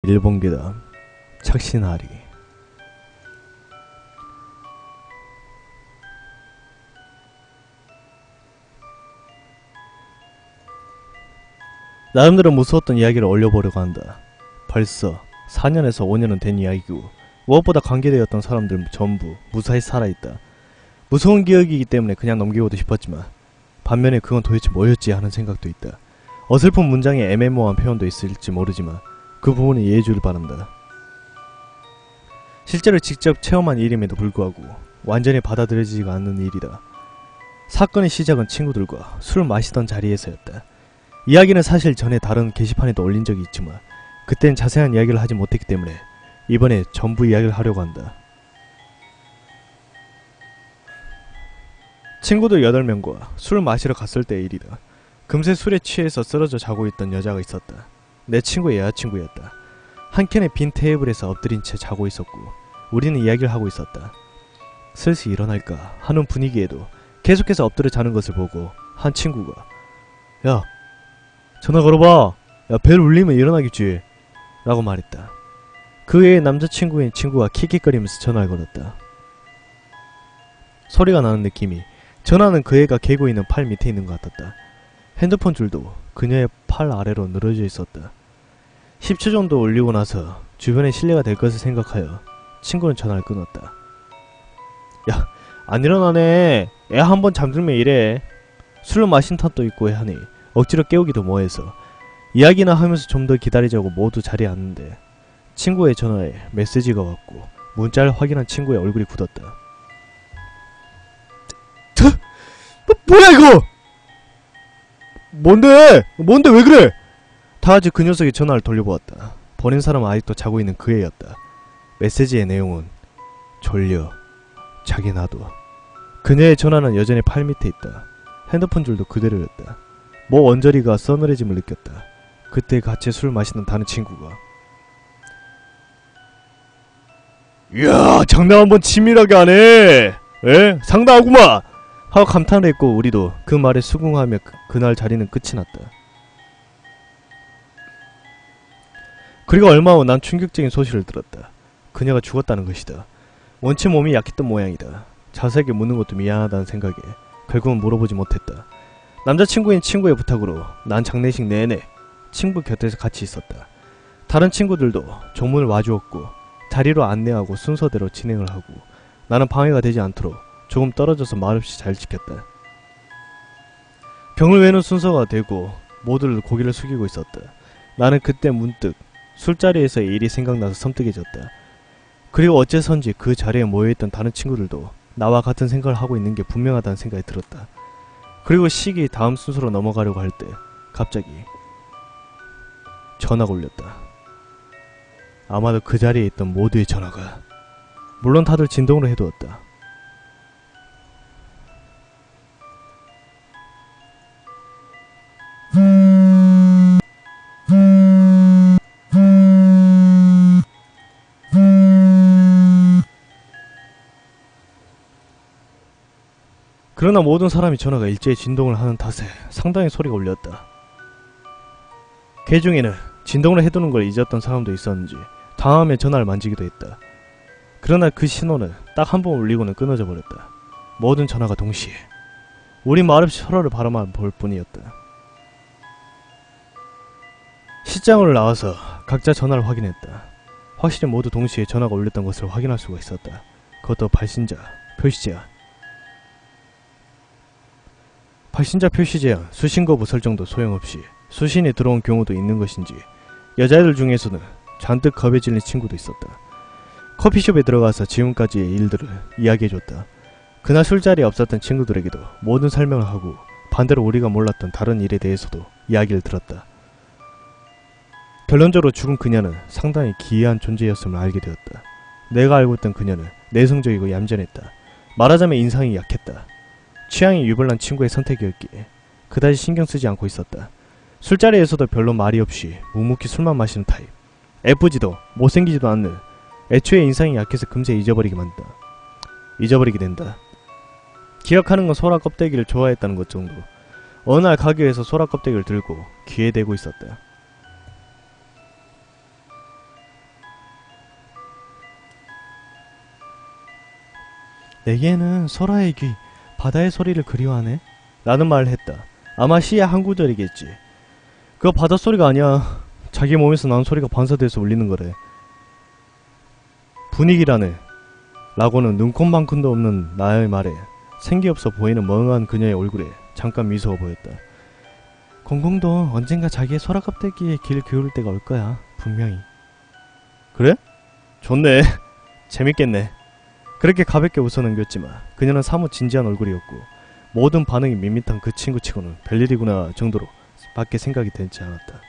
일본 괴담 착신아리. 나름대로 무서웠던 이야기를 올려보려고 한다. 벌써 4년에서 5년은 된 이야기고 무엇보다 관계되었던 사람들 전부 무사히 살아있다. 무서운 기억이기 때문에 그냥 넘기고도 싶었지만 반면에 그건 도대체 뭐였지 하는 생각도 있다. 어설픈 문장에 애매모호한 표현도 있을지 모르지만 그 부분에 이해해주길 바란다. 실제로 직접 체험한 일임에도 불구하고 완전히 받아들여지지가 않는 일이다. 사건의 시작은 친구들과 술 마시던 자리에서였다. 이야기는 사실 전에 다른 게시판에도 올린 적이 있지만 그땐 자세한 이야기를 하지 못했기 때문에 이번에 전부 이야기를 하려고 한다. 친구들 8명과 술 마시러 갔을 때의 일이다. 금세 술에 취해서 쓰러져 자고 있던 여자가 있었다. 내 친구의 여자친구였다. 한켠의 빈 테이블에서 엎드린 채 자고 있었고 우리는 이야기를 하고 있었다. 슬슬 일어날까 하는 분위기에도 계속해서 엎드려 자는 것을 보고 한 친구가 야, 전화 걸어봐. 야, 벨 울리면 일어나겠지 라고 말했다. 그 외에 남자친구인 친구가 킥킥거리면서 전화를 걸었다. 소리가 나는 느낌이 전화는 그 애가 개고 있는 팔 밑에 있는 것 같았다. 핸드폰 줄도 그녀의 팔 아래로 늘어져 있었다. 10초 정도 울리고 나서 주변에 실례가 될 것을 생각하여 친구는 전화를 끊었다. 야, 안 일어나네. 애 한번 잠들면 이래. 술을 마신 탓도 있고 하니 억지로 깨우기도 뭐해서 이야기나 하면서 좀 더 기다리자고 모두 자리에 앉는데 친구의 전화에 메시지가 왔고 문자를 확인한 친구의 얼굴이 굳었다. 뭐야 이거! 뭔데 왜 그래! 다같이 그 녀석이 전화를 돌려보았다. 버린 사람은 아직도 자고 있는 그 애였다. 메시지의 내용은 졸려 자기 놔둬. 그녀의 전화는 여전히 팔 밑에 있다. 핸드폰 줄도 그대로였다. 모 언저리가 서늘해짐을 느꼈다. 그때 같이 술 마시는 다른 친구가 이야, 장난 한번 치밀하게 하네. 에? 상당하구만 하고 감탄을 했고 우리도 그 말에 수긍하며 그날 자리는 끝이 났다. 그리고 얼마 후 난 충격적인 소식을 들었다. 그녀가 죽었다는 것이다. 원체 몸이 약했던 모양이다. 자세하게 묻는 것도 미안하다는 생각에 결국은 물어보지 못했다. 남자친구인 친구의 부탁으로 난 장례식 내내 친구 곁에서 같이 있었다. 다른 친구들도 조문을 와주었고 자리로 안내하고 순서대로 진행을 하고 나는 방해가 되지 않도록 조금 떨어져서 말없이 잘 지켰다. 병을 외는 순서가 되고 모두를 고개를 숙이고 있었다. 나는 그때 문득 술자리에서의 일이 생각나서 섬뜩해졌다. 그리고 어째선지 그 자리에 모여있던 다른 친구들도 나와 같은 생각을 하고 있는 게 분명하다는 생각이 들었다. 그리고 시기 다음 순서로 넘어가려고 할 때 갑자기 전화가 울렸다. 아마도 그 자리에 있던 모두의 전화가. 물론 다들 진동으로 해두었다. 그러나 모든 사람이 전화가 일제히 진동을 하는 탓에 상당히 소리가 울렸다. 그 중에는 진동을 해두는 걸 잊었던 사람도 있었는지 당황하며 전화를 만지기도 했다. 그러나 그 신호는 딱 한 번 울리고는 끊어져 버렸다. 모든 전화가 동시에. 우린 말없이 서로를 바라만 볼 뿐이었다. 시장으로 나와서 각자 전화를 확인했다. 확실히 모두 동시에 전화가 울렸던 것을 확인할 수가 있었다. 그것도 발신자, 표시 제한, 수신 거부 설정도 소용없이 수신이 들어온 경우도 있는 것인지 여자애들 중에서는 잔뜩 겁에 질린 친구도 있었다. 커피숍에 들어가서 지금까지의 일들을 이야기해줬다. 그날 술자리에 없었던 친구들에게도 모든 설명을 하고 반대로 우리가 몰랐던 다른 일에 대해서도 이야기를 들었다. 결론적으로 죽은 그녀는 상당히 기이한 존재였음을 알게 되었다. 내가 알고 있던 그녀는 내성적이고 얌전했다. 말하자면 인상이 약했다. 취향이 유별난 친구의 선택이었기에 그다지 신경 쓰지 않고 있었다. 술자리에서도 별로 말이 없이 묵묵히 술만 마시는 타입. 예쁘지도 못생기지도 않는, 애초에 인상이 약해서 금세 잊어버리게 된다. 기억하는 건 소라 껍데기를 좋아했다는 것 정도. 어느 날 가게에서 소라 껍데기를 들고 귀에 대고 있었다. 내게는 소라의 귀, 바다의 소리를 그리워하네 라는 말을 했다. 아마 시의 한 구절이겠지. 그거 바닷소리가 아니야. 자기 몸에서 나는 소리가 반사돼서 울리는 거래. 분위기라네 라고는 눈곱만큼도 없는 나의 말에 생기없어 보이는 멍한 그녀의 얼굴에 잠깐 미소가 보였다. 공공도 언젠가 자기의 소라 껍데기에 귀를 기울일 때가 올 거야. 분명히. 그래? 좋네. 재밌겠네. 그렇게 가볍게 웃어넘겼지만 그녀는 사뭇 진지한 얼굴이었고 모든 반응이 밋밋한 그 친구치고는 별일이구나 정도로 밖에 생각이 되지 않았다.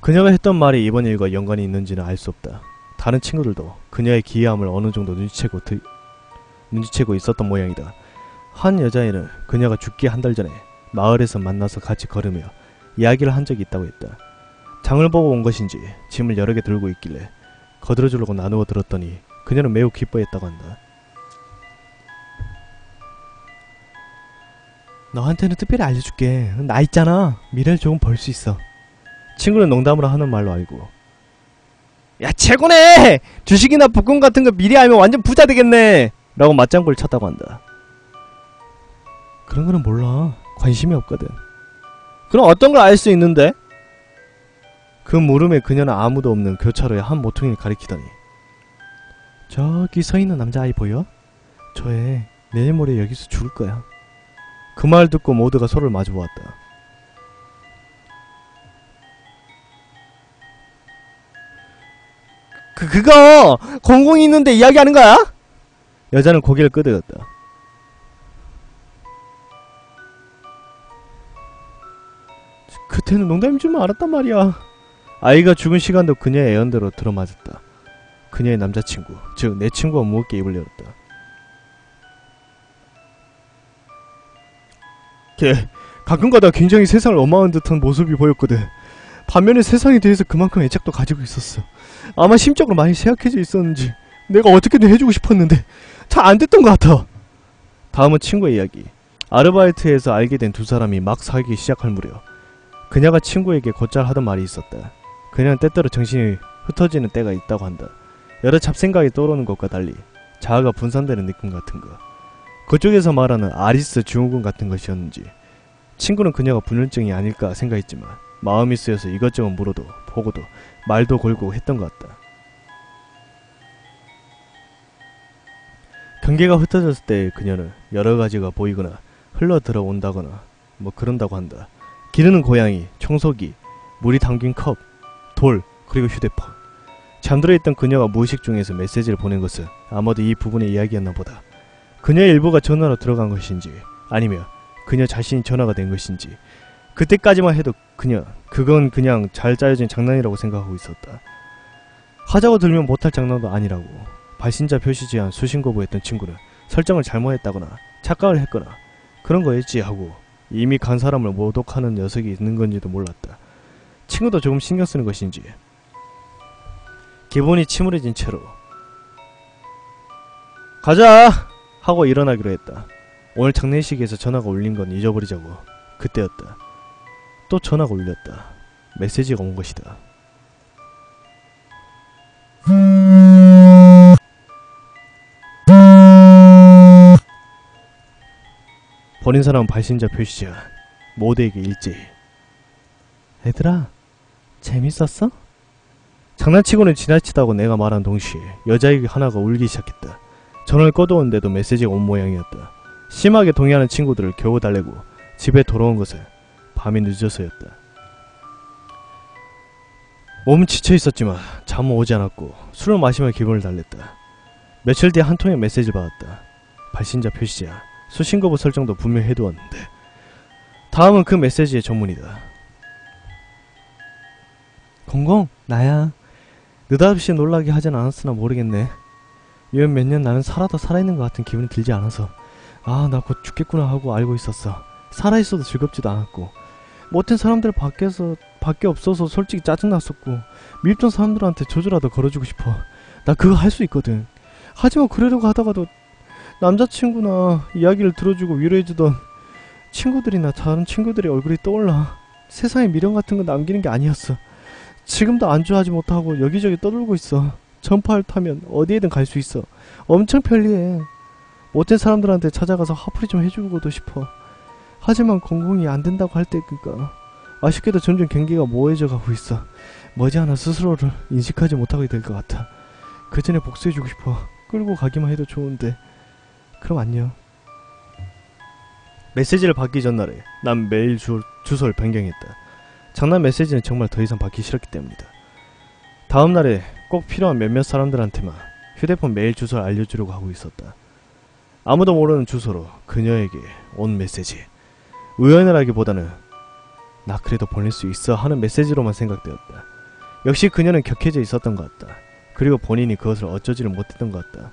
그녀가 했던 말이 이번 일과 연관이 있는지는 알 수 없다. 다른 친구들도 그녀의 기이함을 어느 정도 눈치채고 있었던 모양이다. 한 여자애는 그녀가 죽기 한 달 전에 마을에서 만나서 같이 걸으며 이야기를 한 적이 있다고 했다. 장을 보고 온 것인지 짐을 여러 개 들고 있길래 거들어주려고 나누어 들었더니 그녀는 매우 기뻐했다고 한다. 너한테는 특별히 알려줄게. 나 있잖아. 미래를 조금 볼 수 있어. 친구는 농담으로 하는 말로 알고 야 최고네! 주식이나 복권 같은 거 미리 알면 완전 부자 되겠네! 라고 맞장구를 쳤다고 한다. 그런 거는 몰라. 관심이 없거든. 그럼 어떤 걸 알 수 있는데? 그 물음에 그녀는 아무도 없는 교차로의 한 모퉁이를 가리키더니 저기 서있는 남자아이 보여? 저 애 내일 모레 여기서 죽을 거야. 그 말 듣고 모두가 서로를 마주보았다. 그거 공공이 있는데 이야기하는 거야? 여자는 고개를 끄덕였다. 그때는 농담인 줄만 알았단 말이야. 아이가 죽은 시간도 그녀의 애언대로 들어맞았다. 그녀의 남자친구, 즉 내 친구가 무겁게 입을 열었다. 걔 가끔가다 굉장히 세상을 원망하는 듯한 모습이 보였거든. 반면에 세상에 대해서 그만큼 애착도 가지고 있었어. 아마 심적으로 많이 쇠약해져 있었는지 내가 어떻게든 해주고 싶었는데 잘 안됐던 것 같아. 다음은 친구의 이야기. 아르바이트에서 알게 된 두 사람이 막 사귀기 시작할 무렵 그녀가 친구에게 곧잘 하던 말이 있었다. 그녀는 때때로 정신이 흩어지는 때가 있다고 한다. 여러 잡생각이 떠오르는 것과 달리 자아가 분산되는 느낌 같은 거. 그쪽에서 말하는 아리스 증후군 같은 것이었는지 친구는 그녀가 불면증이 아닐까 생각했지만 마음이 쓰여서 이것저것 물어도 보고도 말도 걸고 했던 것 같다. 경계가 흩어졌을 때 그녀는 여러가지가 보이거나 흘러들어온다거나 뭐 그런다고 한다. 기르는 고양이, 청소기, 물이 담긴 컵, 돌, 그리고 휴대폰. 잠들어 있던 그녀가 무의식 중에서 메시지를 보낸 것은 아마도 이 부분의 이야기였나 보다. 그녀의 일부가 전화로 들어간 것인지 아니면 그녀 자신이 전화가 된 것인지 그때까지만 해도 그건 그냥 잘 짜여진 장난이라고 생각하고 있었다. 하자고 들면 못할 장난도 아니라고. 발신자 표시 제한 수신 거부했던 친구는 설정을 잘못했다거나 착각을 했거나 그런 거였지 하고 이미 간 사람을 모독하는 녀석이 있는 건지도 몰랐다. 친구도 조금 신경 쓰는 것인지 기분이 침울해진 채로 가자! 하고 일어나기로 했다. 오늘 장례식에서 전화가 울린 건 잊어버리자고. 그때였다. 또 전화가 울렸다. 메시지가 온 것이다. 버린 사람은 발신자 표시제한 모두에게 일제히. 얘들아 재밌었어? 장난치고는 지나치다고 내가 말한 동시에 여자애기 하나가 울기 시작했다. 전화를 꺼두었는데도 메시지가 온 모양이었다. 심하게 동의하는 친구들을 겨우 달래고 집에 돌아온 것은 밤이 늦어서였다. 몸은 지쳐있었지만 잠은 오지 않았고 술을 마시며 기분을 달랬다. 며칠 뒤에 한 통의 메시지를 받았다. 발신자 표시제한 수신거부 설정도 분명히 해두었는데 다음은 그 메시지의 전문이다. 공공 나야. 느닷없이 놀라게 하진 않았으나 모르겠네. 이번 몇 년 나는 살아도 살아있는 것 같은 기분이 들지 않아서 아 나 곧 죽겠구나 하고 알고 있었어. 살아있어도 즐겁지도 않았고 못된 사람들 밖에 없어서 솔직히 짜증났었고 미흡던 사람들한테 저주라도 걸어주고 싶어. 나 그거 할 수 있거든. 하지만 그러려고 하다가도 남자친구나 이야기를 들어주고 위로해주던 친구들이나 다른 친구들의 얼굴이 떠올라. 세상에 미련 같은 거 남기는 게 아니었어. 지금도 안주하지 못하고 여기저기 떠돌고 있어. 전파를 타면 어디에든 갈 수 있어. 엄청 편리해. 못된 사람들한테 찾아가서 화풀이 좀 해주고도 싶어. 하지만 공공이 안 된다고 할 때니까 아쉽게도 점점 경계가 모호해져 가고 있어. 머지않아 스스로를 인식하지 못하게 될 것 같아. 그 전에 복수해주고 싶어. 끌고 가기만 해도 좋은데. 그럼 안녕. 메시지를 받기 전날에 난 메일 주소를 변경했다. 장난 메시지는 정말 더 이상 받기 싫었기 때문이다. 다음날에 꼭 필요한 몇몇 사람들한테만 휴대폰 메일 주소를 알려주려고 하고 있었다. 아무도 모르는 주소로 그녀에게 온 메시지. 우연을 하기보다는 나 그래도 보낼 수 있어 하는 메시지로만 생각되었다. 역시 그녀는 격해져 있었던 것 같다. 그리고 본인이 그것을 어쩌지를 못했던 것 같다.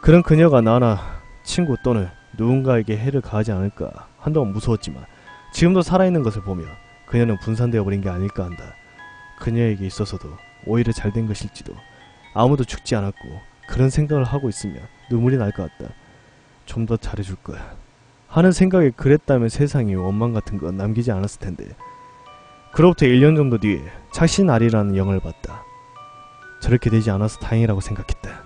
그런 그녀가 나나 친구 또는 누군가에게 해를 가하지 않을까 한동안 무서웠지만 지금도 살아있는 것을 보며 그녀는 분산되어 버린 게 아닐까 한다. 그녀에게 있어서도 오히려 잘된 것일지도. 아무도 죽지 않았고 그런 생각을 하고 있으면 눈물이 날 것 같다. 좀 더 잘해줄 거야 하는 생각에 그랬다면 세상에 원망 같은 건 남기지 않았을 텐데. 그로부터 1년 정도 뒤에 착신아리라는 영화를 봤다. 저렇게 되지 않아서 다행이라고 생각했다.